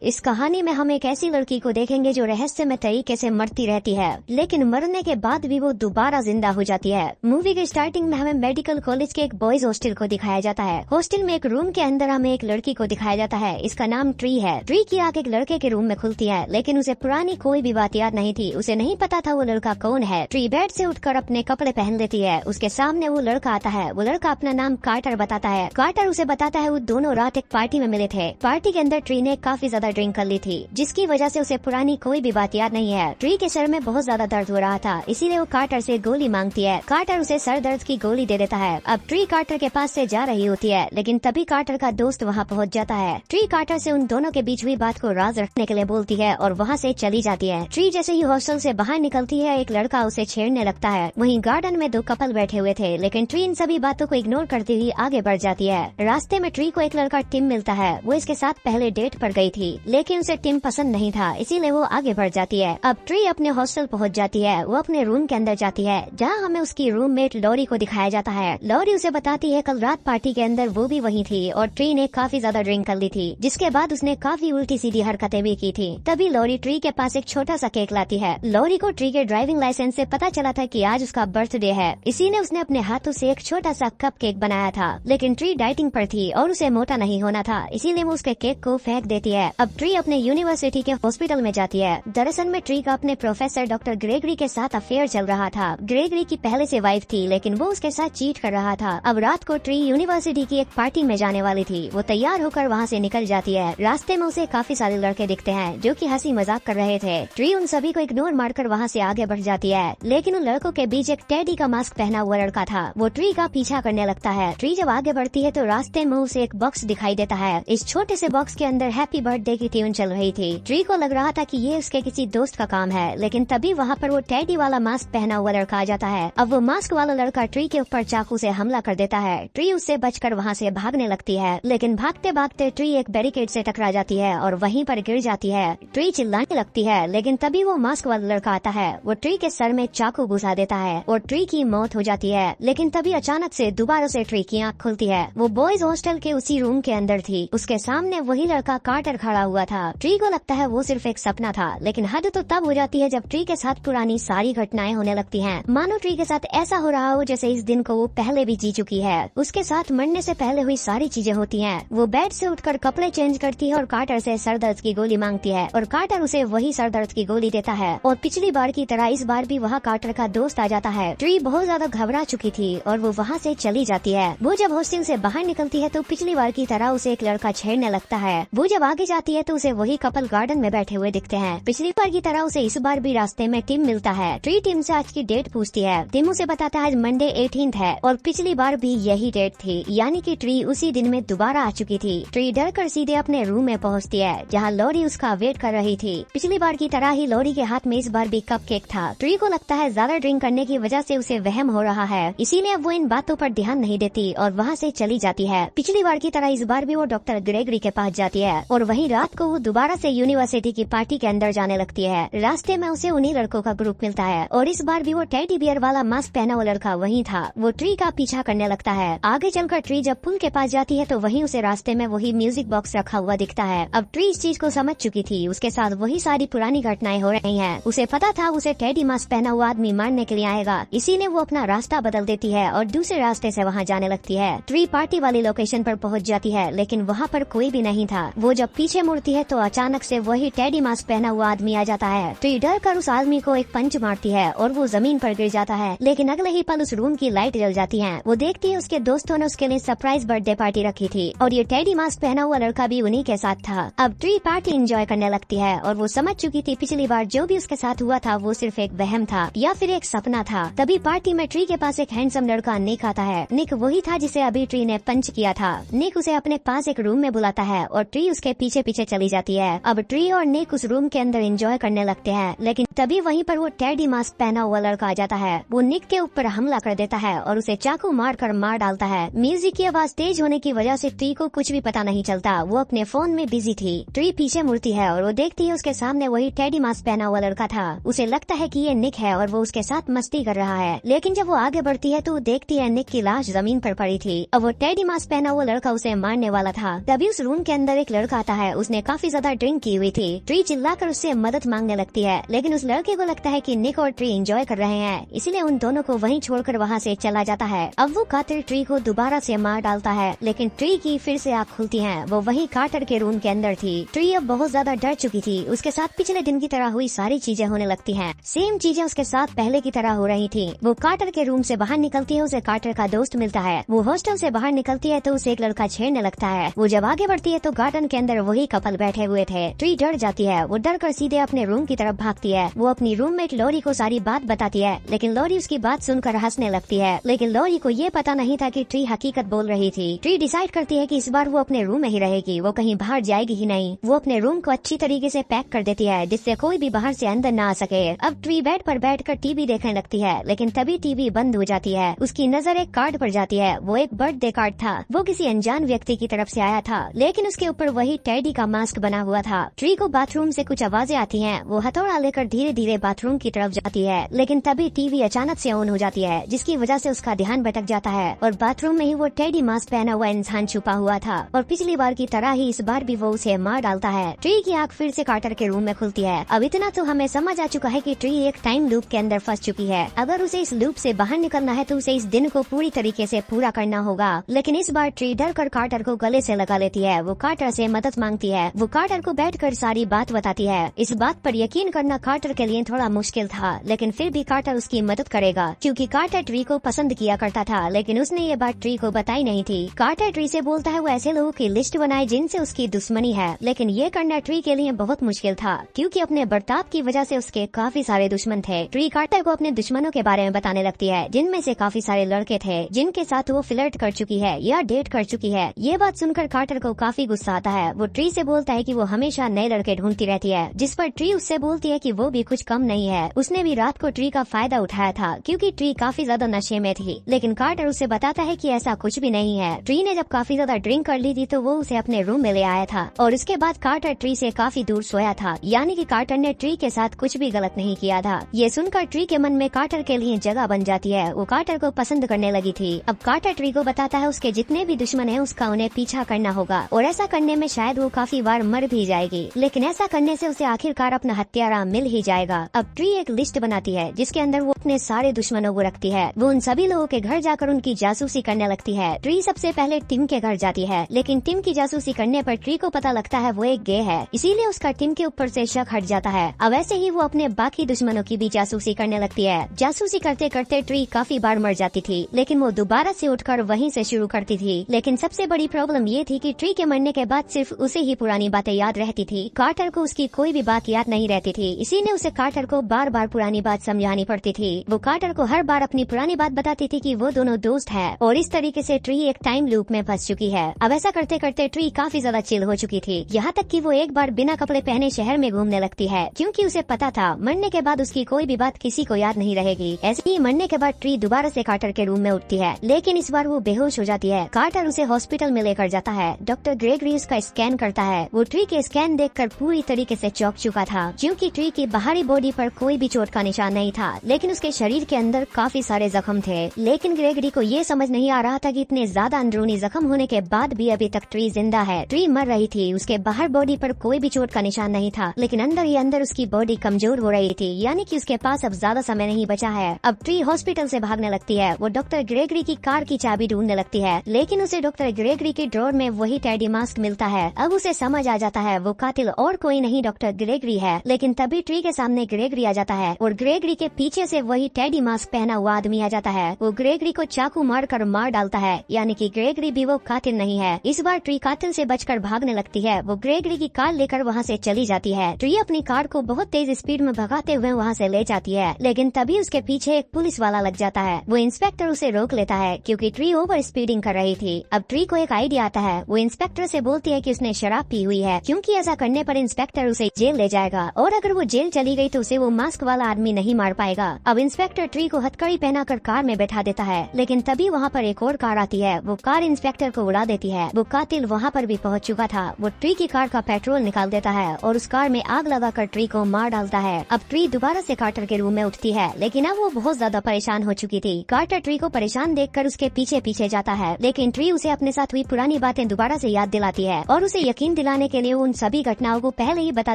इस कहानी में हम एक ऐसी लड़की को देखेंगे जो रहस्यमय तरीके से मरती रहती है, लेकिन मरने के बाद भी वो दोबारा जिंदा हो जाती है। मूवी के स्टार्टिंग में हमें मेडिकल कॉलेज के एक बॉयज हॉस्टल को दिखाया जाता है। हॉस्टल में एक रूम के अंदर हमें एक लड़की को दिखाया जाता है। इसका नाम ट्री है। ट्री की आंख एक लड़के के रूम में खुलती है, लेकिन उसे पुरानी कोई भी बात याद नहीं थी। उसे नहीं पता था वो लड़का कौन है। ट्री बेड से उठकर अपने कपड़े पहन लेती है। उसके सामने वो लड़का आता है। वो लड़का अपना नाम कार्टर बताता है। कार्टर उसे बताता है वो दोनों रात एक पार्टी में मिले थे। पार्टी के अंदर ट्री ने काफी ज्यादा ड्रिंक कर ली थी, जिसकी वजह से उसे पुरानी कोई भी बात याद नहीं है। ट्री के सर में बहुत ज्यादा दर्द हो रहा था, इसीलिए वो कार्टर से गोली मांगती है। कार्टर उसे सर दर्द की गोली दे देता है। अब ट्री कार्टर के पास से जा रही होती है, लेकिन तभी कार्टर का दोस्त वहाँ पहुँच जाता है। ट्री कार्टर से उन दोनों के बीच हुई बात को राज रखने के लिए बोलती है और वहाँ से चली जाती है। ट्री जैसे ही हॉस्टल से बाहर निकलती है, एक लड़का उसे छेड़ने लगता है। वहीं गार्डन में दो कपल बैठे हुए थे, लेकिन ट्री इन सभी बातों को इग्नोर करती हुई आगे बढ़ जाती है। रास्ते में ट्री को एक लड़का टिम मिलता है। वो इसके साथ पहले डेट पर गई थी, लेकिन उसे टिम पसंद नहीं था, इसीलिए वो आगे बढ़ जाती है। अब ट्री अपने हॉस्टल पहुंच जाती है। वो अपने रूम के अंदर जाती है, जहां हमें उसकी रूममेट लॉरी को दिखाया जाता है। लॉरी उसे बताती है कल रात पार्टी के अंदर वो भी वही थी और ट्री ने काफी ज्यादा ड्रिंक कर ली थी, जिसके बाद उसने काफी उल्टी सीधी हरकतें भी की थी। तभी लॉरी ट्री के पास एक छोटा सा केक लाती है। लॉरी को ट्री के ड्राइविंग लाइसेंस से पता चला था कि आज उसका बर्थडे है, इसी ने उसने अपने हाथों से एक छोटा सा कप केक बनाया था। लेकिन ट्री डाइटिंग पर थी और उसे मोटा नहीं होना था, इसीलिए वो उसके केक को फेंक देती है। अब ट्री अपने यूनिवर्सिटी के हॉस्पिटल में जाती है। दरअसल में ट्री का अपने प्रोफेसर डॉक्टर ग्रेगरी के साथ अफेयर चल रहा था। ग्रेगरी की पहले से वाइफ थी, लेकिन वो उसके साथ चीट कर रहा था। अब रात को ट्री यूनिवर्सिटी की एक पार्टी में जाने वाली थी। वो तैयार होकर वहाँ से निकल जाती है। रास्ते में उसे काफी सारे लड़के दिखते हैं जो कि हंसी मजाक कर रहे थे। ट्री उन सभी को इग्नोर मारकर वहाँ से आगे बढ़ जाती है, लेकिन उन लड़कों के बीच एक टेडी का मास्क पहना हुआ लड़का था। वो ट्री का पीछा करने लगता है। ट्री जब आगे बढ़ती है तो रास्ते में उसे एक बॉक्स दिखाई देता है। इस छोटे से बॉक्स के अंदर हैप्पी बर्थडे की ट्यून चल रही थी। ट्री को लग रहा था कि ये उसके किसी दोस्त का काम है, लेकिन तभी वहाँ पर वो टेडी वाला मास्क पहना हुआ लड़का आ जाता है। अब वो मास्क वाला लड़का ट्री के ऊपर चाकू से हमला कर देता है। ट्री उससे बचकर वहाँ से भागने लगती है, लेकिन भागते भागते ट्री एक बैरिकेड से टकरा जाती है और वहीं पर गिर जाती है। ट्री चिल्लाने लगती है, लेकिन तभी वो मास्क वाला लड़का आता है। वो ट्री के सर में चाकू घुसा देता है और ट्री की मौत हो जाती है। लेकिन तभी अचानक से दोबारा से ट्री की आँख खुलती है। वो बॉयज हॉस्टल के उसी रूम के अंदर थी। उसके सामने वही लड़का कार्टर खड़ा हुआ था। ट्री को लगता है वो सिर्फ एक सपना था, लेकिन हद तो तब हो जाती है जब ट्री के साथ पुरानी सारी घटनाएं होने लगती हैं। मानो ट्री के साथ ऐसा हो रहा हो जैसे इस दिन को वो पहले भी जी चुकी है। उसके साथ मरने से पहले हुई सारी चीजें होती हैं। वो बेड से उठकर कपड़े चेंज करती है और कार्टर से सर दर्द की गोली मांगती है और कार्टर उसे वही सर दर्द की गोली देता है। और पिछली बार की तरह इस बार भी वहाँ कार्टर का दोस्त आ जाता है। ट्री बहुत ज्यादा घबरा चुकी थी और वो वहाँ से चली जाती है। वो जब हॉस्टल से बाहर निकलती है तो पिछली बार की तरह उसे एक लड़का छेड़ने लगता है। वो जब आगे जाती है तो उसे वही कपल गार्डन में बैठे हुए दिखते हैं। पिछली बार की तरह उसे इस बार भी रास्ते में टिम मिलता है। ट्री टिम से आज की डेट पूछती है। टिम उसे बताता है आज मंडे 18 है और पिछली बार भी यही डेट थी, यानी कि ट्री उसी दिन में दोबारा आ चुकी थी। ट्री डर कर सीधे अपने रूम में पहुँचती है, जहाँ लॉरी उसका वेट कर रही थी। पिछली बार की तरह ही लॉरी के हाथ में इस बार भी कप केक था। ट्री को लगता है ज्यादा ड्रिंक करने की वजह से उसे वहम हो रहा है, इसीलिए वो इन बातों पर ध्यान नहीं देती और वहाँ से चली जाती है। पिछली बार की तरह इस बार भी वो डॉक्टर ग्रेगरी के पास जाती है और वहीं रात को वो दोबारा से यूनिवर्सिटी की पार्टी के अंदर जाने लगती है। रास्ते में उसे उन्हीं लड़कों का ग्रुप मिलता है और इस बार भी वो टेडी बियर वाला मास्क पहना हुआ लड़का वही था। वो ट्री का पीछा करने लगता है। आगे चलकर ट्री जब पुल के पास जाती है तो वहीं उसे रास्ते में वही म्यूजिक बॉक्स रखा हुआ दिखता है। अब ट्री इस चीज को समझ चुकी थी। उसके साथ वही सारी पुरानी घटनाएं हो रही हैं। उसे पता था उसे टेडी मास्क पहना हुआ आदमी मारने के लिए आएगा, इसीलिए वो अपना रास्ता बदल देती है और दूसरे रास्ते से वहाँ जाने लगती है। ट्री पार्टी वाली लोकेशन पर पहुँच जाती है, लेकिन वहाँ पर कोई भी नहीं था। वो जब पीछे मुड़ती है तो अचानक से वही टेडी मास्क पहना हुआ आदमी आ जाता है। ट्री डर कर उस आदमी को एक पंच मारती है और वो जमीन पर गिर जाता है, लेकिन अगले ही पल उस रूम की लाइट जल जाती है। वो देखती है उसके दोस्तों ने उसके लिए सरप्राइज बर्थडे पार्टी रखी थी और ये टेडी मास्क पहना हुआ लड़का भी उन्हीं के साथ था। अब ट्री पार्टी एंजॉय करने लगती है और वो समझ चुकी थी पिछली बार जो भी उसके साथ हुआ था वो सिर्फ एक वहम था या फिर एक सपना था। तभी पार्टी में ट्री के पास एक हैंडसम लड़का निक आता है। निक वही था जिसे अभी ट्री ने पंच किया था। निक उसे अपने पास एक रूम में बुलाता है और ट्री उसके पीछे पीछे चली जाती है। अब ट्री और निक उस रूम के अंदर एंजॉय करने लगते हैं, लेकिन तभी वहीं पर वो टेडी मास्क पहना हुआ लड़का आ जाता है। वो निक के ऊपर हमला कर देता है और उसे चाकू मार डालता है। म्यूजिक की आवाज तेज होने की वजह से ट्री को कुछ भी पता नहीं चलता। वो अपने फोन में बिजी थी। ट्री पीछे मुड़ती है और वो देखती है उसके सामने वही टेडी मास्क पहना हुआ लड़का था। उसे लगता है कि ये निक है और वो उसके साथ मस्ती कर रहा है, लेकिन जब वो आगे बढ़ती है तो वो देखती है निक की लाश जमीन पर पड़ी थी। अब वो टेडी मास्क पहना हुआ लड़का उसे मारने वाला था। तभी उस रूम के अंदर एक लड़का आता है। उसने उसने काफी ज्यादा ड्रिंक की हुई थी। ट्री चिल्लाकर उससे मदद मांगने लगती है, लेकिन उस लड़के को लगता है कि निक और ट्री एंजॉय कर रहे हैं, इसीलिए उन दोनों को वहीं छोड़कर वहाँ से चला जाता है। अब वो कातिल ट्री को दोबारा से मार डालता है, लेकिन ट्री की फिर से आँख खुलती है। वो वही कार्टर के रूम के अंदर थी। ट्री अब बहुत ज्यादा डर चुकी थी। उसके साथ पिछले दिन की तरह हुई सारी चीजें होने लगती हैं। सेम चीजें उसके साथ पहले की तरह हो रही थी। वो कार्टर के रूम से बाहर निकलती है, उसे कार्टर का दोस्त मिलता है। वो हॉस्टल से बाहर निकलती है तो उसे एक लड़का छेड़ने लगता है। वो जब आगे बढ़ती है तो गार्डन के अंदर वही कपल बैठे हुए थे। ट्री डर जाती है। वो डर कर सीधे अपने रूम की तरफ भागती है। वो अपनी रूममेट लॉरी को सारी बात बताती है, लेकिन लॉरी उसकी बात सुनकर हंसने लगती है। लेकिन लॉरी को ये पता नहीं था कि ट्री हकीकत बोल रही थी। ट्री डिसाइड करती है कि इस बार वो अपने रूम में ही रहेगी, वो कहीं बाहर जाएगी ही नहीं। वो अपने रूम को अच्छी तरीके से पैक कर देती है, जिससे कोई भी बाहर से अंदर ना आ सके। अब ट्री बेड पर बैठकर टीवी देखने लगती है, लेकिन तभी टीवी बंद हो जाती है। उसकी नजर एक कार्ड पर जाती है। वो एक बर्थडे कार्ड था। वो किसी अनजान व्यक्ति की तरफ से आया था, लेकिन उसके ऊपर वही टेडी का मास्क बना हुआ था। ट्री को बाथरूम से कुछ आवाजें आती हैं। वो हथौड़ा लेकर धीरे धीरे बाथरूम की तरफ जाती है, लेकिन तभी टीवी अचानक से ऑन हो जाती है, जिसकी वजह से उसका ध्यान भटक जाता है और बाथरूम में ही वो टेडी मास्क पहना हुआ इंसान छुपा हुआ था। और पिछली बार की तरह ही इस बार भी वो उसे मार डालता है। ट्री की आंख फिर से कार्टर के रूम में खुलती है। अब इतना तो हमें समझ आ चुका है कि ट्री एक टाइम लूप के अंदर फंस चुकी है। अगर उसे इस लूप से बाहर निकलना है तो उसे इस दिन को पूरी तरीके से पूरा करना होगा। लेकिन इस बार ट्री डर कर कार्टर को गले से लगा लेती है। वो कार्टर से मदद मांगती है। वो कार्टर को बैठकर सारी बात बताती है। इस बात पर यकीन करना कार्टर के लिए थोड़ा मुश्किल था, लेकिन फिर भी कार्टर उसकी मदद करेगा, क्योंकि कार्टर ट्री को पसंद किया करता था। लेकिन उसने ये बात ट्री को बताई नहीं थी। कार्टर ट्री से बोलता है वो ऐसे लोगों की लिस्ट बनाए जिनसे उसकी दुश्मनी है, लेकिन ये करना ट्री के लिए बहुत मुश्किल था, क्योंकि अपने बर्ताव की वजह से उसके काफी सारे दुश्मन थे। ट्री कार्टर को अपने दुश्मनों के बारे में बताने लगती है, जिनमें से काफी सारे लड़के थे जिनके साथ वो फ्लर्ट कर चुकी है या डेट कर चुकी है। ये बात सुनकर कार्टर को काफी गुस्सा आता है। वो ट्री से बोलता है कि वो हमेशा नए लड़के ढूंढती रहती है, जिस पर ट्री उससे बोलती है कि वो भी कुछ कम नहीं है। उसने भी रात को ट्री का फायदा उठाया था, क्योंकि ट्री काफी ज्यादा नशे में थी। लेकिन कार्टर उसे बताता है कि ऐसा कुछ भी नहीं है। ट्री ने जब काफी ज्यादा ड्रिंक कर ली थी तो वो उसे अपने रूम में ले आया था, और उसके बाद कार्टर ट्री से काफी दूर सोया था, यानी कि कार्टर ने ट्री के साथ कुछ भी गलत नहीं किया था। ये सुनकर ट्री के मन में कार्टर के लिए जगह बन जाती है। वो कार्टर को पसंद करने लगी थी। अब कार्टर ट्री को बताता है उसके जितने भी दुश्मन हैं उसका उन्हें पीछा करना होगा, और ऐसा करने में शायद वो काफी बार मर भी जाएगी, लेकिन ऐसा करने से उसे आखिरकार अपना हत्यारा मिल ही जाएगा। अब ट्री एक लिस्ट बनाती है, जिसके अंदर वो अपने सारे दुश्मनों को रखती है। वो उन सभी लोगों के घर जाकर उनकी जासूसी करने लगती है। ट्री सबसे पहले टिम के घर जाती है, लेकिन टिम की जासूसी करने पर ट्री को पता लगता है वो एक गे है, इसीलिए उसका टिम के ऊपर से शक हट जाता है। अब ऐसे ही वो अपने बाकी दुश्मनों की भी जासूसी करने लगती है। जासूसी करते करते ट्री काफी बार मर जाती थी, लेकिन वो दोबारा से उठकर वहीं से शुरू करती थी। लेकिन सबसे बड़ी प्रॉब्लम ये थी कि ट्री के मरने के बाद सिर्फ उसे ही पुरानी बातें याद रहती थी। कार्टर को उसकी कोई भी बात याद नहीं रहती थी, इसीलिए उसे कार्टर को बार बार पुरानी बात समझानी पड़ती थी। वो कार्टर को हर बार अपनी पुरानी बात बताती थी कि वो दोनों दोस्त है, और इस तरीके से ट्री एक टाइम लूप में फंस चुकी है। अब ऐसा करते करते ट्री काफी ज्यादा चिल हो चुकी थी, यहाँ तक कि वो एक बार बिना कपड़े पहने शहर में घूमने लगती है, क्योंकि उसे पता था मरने के बाद उसकी कोई भी बात किसी को याद नहीं रहेगी। ऐसे ही मरने के बाद ट्री दोबारा से कार्टर के रूम में उठती है, लेकिन इस बार वो बेहोश हो जाती है। कार्टर उसे हॉस्पिटल में लेकर जाता है। डॉक्टर ग्रेगरी उसका स्कैन करता है। वो ट्री के स्कैन देखकर पूरी तरीके से चौंक चुका था, क्योंकि ट्री की बाहरी बॉडी पर कोई भी चोट का निशान नहीं था, लेकिन उसके शरीर के अंदर काफी सारे जख्म थे। लेकिन ग्रेगरी को ये समझ नहीं आ रहा था कि इतने ज्यादा अंदरूनी जख्म होने के बाद भी अभी तक ट्री जिंदा है। ट्री मर रही थी, उसके बाहर बॉडी पर कोई भी चोट का निशान नहीं था, लेकिन अंदर ही अंदर उसकी बॉडी कमजोर हो रही थी, यानी कि उसके पास अब ज्यादा समय नहीं बचा है। अब ट्री हॉस्पिटल से भागने लगती है। वो डॉक्टर ग्रेगरी की कार की चाबी ढूंढने लगती है, लेकिन उसे डॉक्टर ग्रेगरी के ड्रॉर में वही टेडी मास्क मिलता है। अब उसे समझ आ जाता है वो कातिल और कोई नहीं डॉक्टर ग्रेगरी है। लेकिन तभी ट्री के सामने ग्रेगरी आ जाता है, और ग्रेगरी के पीछे से वही टेडी मास्क पहना हुआ आदमी आ जाता है। वो ग्रेगरी को चाकू मारकर मार डालता है, यानी कि ग्रेगरी भी वो कातिल नहीं है। इस बार ट्री कातिल से बचकर भागने लगती है। वो ग्रेगरी की कार लेकर वहाँ से चली जाती है। ट्री अपनी कार को बहुत तेज स्पीड में भगाते हुए वहाँ से ले जाती है, लेकिन तभी उसके पीछे एक पुलिस वाला लग जाता है। वो इंस्पेक्टर उसे रोक लेता है, क्योंकि ट्री ओवर स्पीडिंग कर रही थी। अब ट्री को एक आइडिया आता है। वो इंस्पेक्टर से बोलती है कि उसने शराब पी हुई है, क्योंकि ऐसा करने पर इंस्पेक्टर उसे जेल ले जाएगा, और अगर वो जेल चली गई तो उसे वो मास्क वाला आदमी नहीं मार पाएगा। अब इंस्पेक्टर ट्री को हथकड़ी पहनाकर कार में बैठा देता है, लेकिन तभी वहाँ पर एक और कार आती है। वो कार इंस्पेक्टर को उड़ा देती है। वो कातिल वहाँ पर भी पहुँच चुका था। वो ट्री की कार का पेट्रोल निकाल देता है और उस कार में आग लगाकर ट्री को मार डालता है। अब ट्री दोबारा से कार्टर के रूम में उठती है, लेकिन अब वो बहुत ज्यादा परेशान हो चुकी थी। कार्टर ट्री को परेशान देखकर उसके पीछे पीछे जाता है, लेकिन ट्री उसे अपने साथ हुई पुरानी बातें दोबारा से याद दिलाती है और उसे यकीन दिलाने के लिए उन सभी घटनाओं को पहले ही बता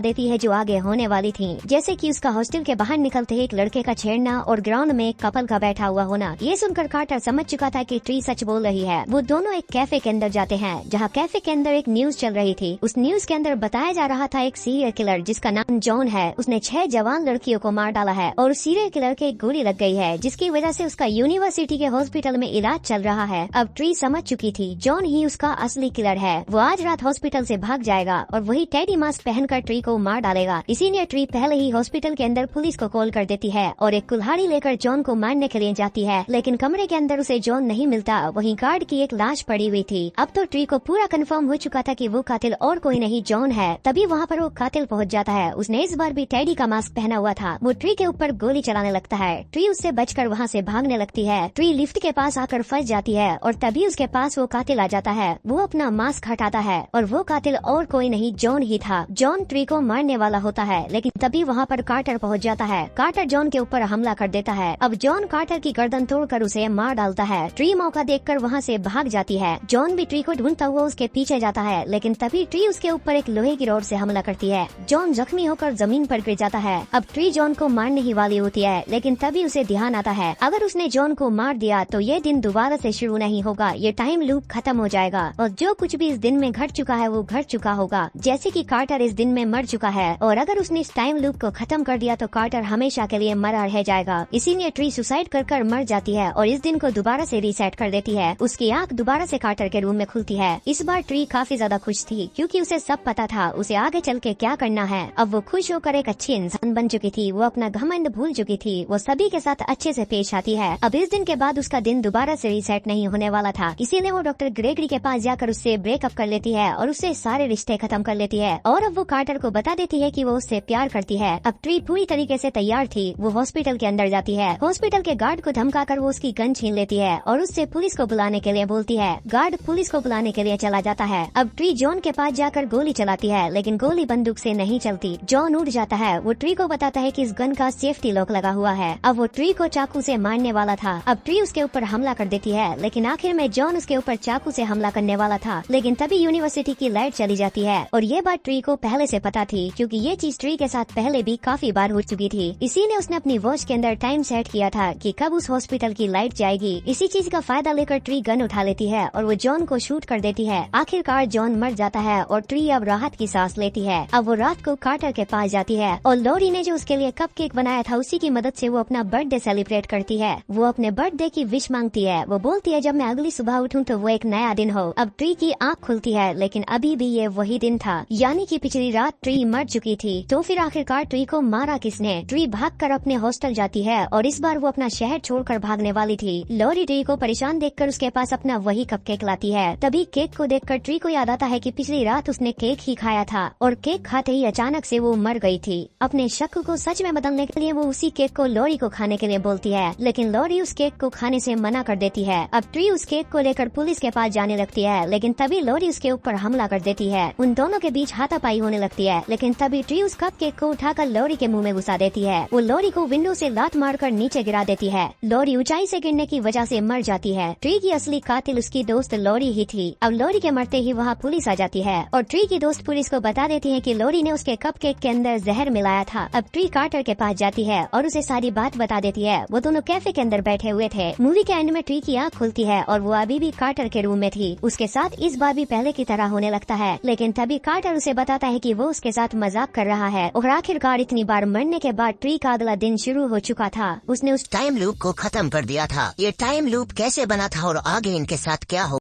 देती है जो आगे होने वाली थी, जैसे कि उसका हॉस्टल के बाहर निकलते ही एक लड़के का छेड़ना और ग्राउंड में एक कपल का बैठा हुआ होना। ये सुनकर कार्टर समझ चुका था कि ट्री सच बोल रही है। वो दोनों एक कैफे के अंदर जाते हैं, जहाँ कैफे के अंदर एक न्यूज चल रही थी। उस न्यूज के अंदर बताया जा रहा था एक सीरियल किलर जिसका नाम जॉन है, उसने 6 जवान लड़कियों को मार डाला है और सीरियल किलर के एक गोली लग गई है, जिसकी वजह से उसका यूनिवर्सिटी के हॉस्पिटल में इलाज चल रहा है। अब ट्री समझ चुकी थी जॉन ही उसका असली किलर है। वो आज रात हॉस्पिटल से भाग जाएगा और वही टेडी मास्क पहनकर ट्री को मार डालेगा। इसीलिए ट्री पहले ही हॉस्पिटल के अंदर पुलिस को कॉल कर देती है और एक कुल्हाड़ी लेकर जॉन को मारने के लिए जाती है, लेकिन कमरे के अंदर उसे जॉन नहीं मिलता। वहीं गार्ड की एक लाश पड़ी हुई थी। अब तो ट्री को पूरा कंफर्म हो चुका था कि वो कातिल और कोई नहीं जॉन है। तभी वहाँ पर वो कातिल पहुँच जाता है। उसने इस बार भी टेडी का मास्क पहना हुआ था। वो ट्री के ऊपर गोली चलाने लगता है। ट्री उससे बचकर वहाँ से भागने लगती है। ट्री लिफ्ट के पास आकर फंस जाती है और तभी उसके पास वो कातिल आ जाता है। वो अपना मास्क हटाता है और वो कातिल और कोई नहीं जॉन ही था। जॉन ट्री को मारने वाला होता है, लेकिन तभी वहाँ पर कार्टर पहुँच जाता है। कार्टर जॉन के ऊपर हमला कर देता है। अब जॉन कार्टर की गर्दन तोड़कर उसे मार डालता है। ट्री मौका देखकर वहाँ से भाग जाती है। जॉन भी ट्री को ढूंढता हुआ उसके पीछे जाता है, लेकिन तभी ट्री उसके ऊपर एक लोहे की रॉड से हमला करती है। जॉन जख्मी होकर जमीन पर गिर जाता है। अब ट्री जॉन को मारने ही वाली होती है, लेकिन तभी उसे ध्यान आता है अगर उसने जॉन को मार दिया तो ये दिन दोबारा से शुरू नहीं होगा, ये टाइम लूप खत्म हो जाएगा और जो कुछ भी इस दिन में घट चुका है वो घट चुका होगा। जैसे कि कार्टर इस दिन में मर चुका है और अगर उसने इस टाइम लूप को खत्म कर दिया तो कार्टर हमेशा के लिए मरा रह जाएगा। इसीलिए ट्री सुसाइड कर मर जाती है और इस दिन को दोबारा से रीसेट कर देती है। उसकी आंख दोबारा से कार्टर के रूम में खुलती है। इस बार ट्री काफी ज्यादा खुश थी क्योंकि उसे सब पता था उसे आगे चल के क्या करना है। अब वो खुश होकर एक अच्छी इंसान बन चुकी थी। वो अपना घमंड भूल चुकी थी। वो सभी के साथ अच्छे से पेश आती है। अब इस दिन के बाद उसका दिन दोबारा से रीसेट नहीं होने वाला था। इसीलिए वो डॉक्टर ग्रेगरी के पास जाकर उससे ब्रेकअप कर लेती है और उससे सारे रिश्ते खत्म कर लेती है और अब वो कार्टर को बता देती है कि वो उससे प्यार करती है। अब ट्री पूरी तरीके से तैयार थी। वो हॉस्पिटल के अंदर जाती है। हॉस्पिटल के गार्ड को धमकाकर वो उसकी गन छीन लेती है और उससे पुलिस को बुलाने के लिए बोलती है। गार्ड पुलिस को बुलाने के लिए चला जाता है। अब ट्री जॉन के पास जाकर गोली चलाती है, लेकिन गोली बंदूक से नहीं चलती। जॉन उठ जाता है। वो ट्री को बताता है कि इस गन का सेफ्टी लॉक लगा हुआ है। अब वो ट्री को चाकू से मारने वाला था। अब ट्री उसके ऊपर हमला कर देती है, लेकिन आखिर में जॉन उसके ऊपर चाकू से हमला करने वाला था। लेकिन तभी यूनिवर्सिटी की लाइट चली जाती है और ये बात ट्री को पहले से पता थी क्योंकि ये चीज ट्री के साथ पहले भी काफी बार हो चुकी थी। इसीलिए उसने अपनी वॉच के अंदर टाइम सेट किया था कि कब उस हॉस्पिटल की लाइट जाएगी। इसी चीज का फायदा लेकर ट्री गन उठा लेती है और वो जॉन को शूट कर देती है। आखिरकार जॉन मर जाता है और ट्री अब राहत की सांस लेती है। अब वो रात को कार्टर के पास जाती है और लॉरी ने जो उसके लिए कपकेक बनाया था उसी की मदद से वो अपना बर्थडे सेलिब्रेट करती है। वो अपने बर्थडे की विश मांगती है। वो बोलती है जब मैं अगली सुबह उठूं तो वो एक नया दिन हो। अब ट्री की आंख खुलती है, लेकिन अभी भी ये वही दिन था, यानी कि पिछली रात ट्री मर चुकी थी। तो फिर आखिरकार ट्री को मारा किसने? ट्री भागकर अपने हॉस्टल जाती है और इस बार वो अपना शहर छोड़कर भागने वाली थी। लॉरी ट्री को परेशान देखकर उसके पास अपना वही कपकेक लाती है। तभी केक को देखकर ट्री को याद आता है कि पिछली रात उसने केक ही खाया था और केक खाते ही अचानक से वो मर गई थी। अपने शक को सच में बदलने के लिए वो उसी केक को लॉरी को खाने के लिए बोलती है, लेकिन लॉरी उस केक को खाने से मना कर देती है। अब ट्री उस केक को लेकर पुलिस के पास जाने लगती है, लेकिन तभी लॉरी उसके ऊपर हमला कर देती है। उन दोनों के बीच हाथापाई होने लगती है, लेकिन तभी ट्री उस कप केक को उठाकर लॉरी के मुंह में घुसा देती है। वो लॉरी को विंडो से लात मारकर नीचे गिरा देती है। लॉरी ऊंचाई से गिरने की वजह से मर जाती है। ट्री की असली कातिल उसकी दोस्त लॉरी ही थी। अब लॉरी के मरते ही वहाँ पुलिस आ जाती है और ट्री की दोस्त पुलिस को बता देती है कि लॉरी ने उसके कप केक के अंदर जहर मिलाया था। अब ट्री कार्टर के पास जाती है और उसे सारी बात बता देती है। वो दोनों कैफे के अंदर बैठे हुए थे। मूवी के एंड में ट्री की आँख खुलती है और वो अभी भी कार्टर के रूम में थी। उसके साथ इस बार भी पहले की तरह होने लगता है, लेकिन तभी कार्टर उसे बताता है कि वो उसके साथ मजाक कर रहा है और आखिरकार इतनी बार मरने के बाद ट्री का अगला दिन शुरू हो चुका था। उसने उस टाइम लूप को खत्म कर दिया था। ये टाइम लूप कैसे बना था और आगे इनके साथ क्या हो